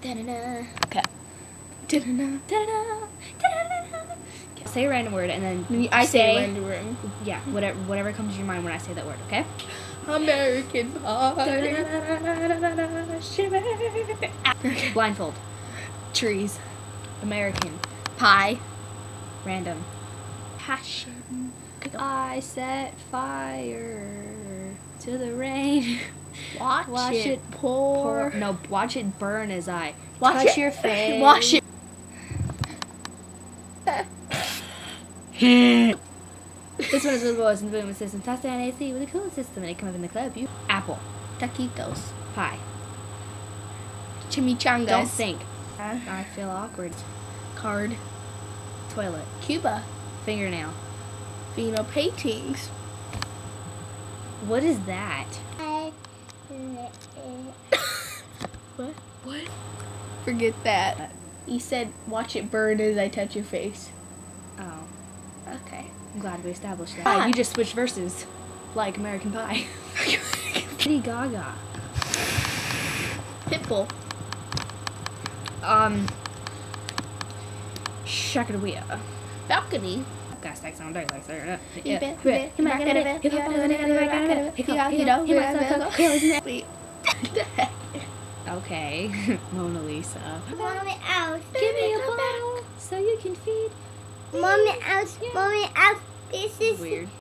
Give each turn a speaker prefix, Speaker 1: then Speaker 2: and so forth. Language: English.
Speaker 1: Da-da-da.
Speaker 2: Okay.
Speaker 1: Da-da-da. Da-da-da. Da-da-da.
Speaker 2: Say a random word and then
Speaker 1: I say random word.
Speaker 2: Yeah, whatever comes to your mind when I say that word, okay?
Speaker 1: American Pie.
Speaker 2: Blindfold.
Speaker 1: Trees.
Speaker 2: American.
Speaker 1: Pie.
Speaker 2: Random.
Speaker 1: Passion.
Speaker 2: I set fire to the rain.
Speaker 1: Watch it pour.
Speaker 2: No, watch it burn as I
Speaker 1: Watch
Speaker 2: touch
Speaker 1: it-
Speaker 2: your face.
Speaker 1: Wash it.
Speaker 2: This one is with boys in the boom system. Toss down AC with a cool system and it come up in the club. You apple.
Speaker 1: Taquitos.
Speaker 2: Pie.
Speaker 1: Chimichangas.
Speaker 2: Don't think. I feel awkward.
Speaker 1: Card.
Speaker 2: Toilet.
Speaker 1: Cuba.
Speaker 2: Fingernail.
Speaker 1: Pheno paintings.
Speaker 2: What is that?
Speaker 1: What? What? Forget that. You said, watch it burn as I touch your face.
Speaker 2: Oh,
Speaker 1: Okay.
Speaker 2: I'm glad we established that.
Speaker 1: Ah.
Speaker 2: You just switched verses. Like American Pie. Lady Gaga.
Speaker 1: Pitbull.
Speaker 2: Shakadawea.
Speaker 1: Balcony.
Speaker 2: Got stacks on dirt like that.
Speaker 1: Wait.
Speaker 2: Okay. Mona Lisa.
Speaker 3: Mommy out.
Speaker 2: Give me a bottle so you can feed.
Speaker 3: Mommy out. Mommy out. This is
Speaker 2: Weird.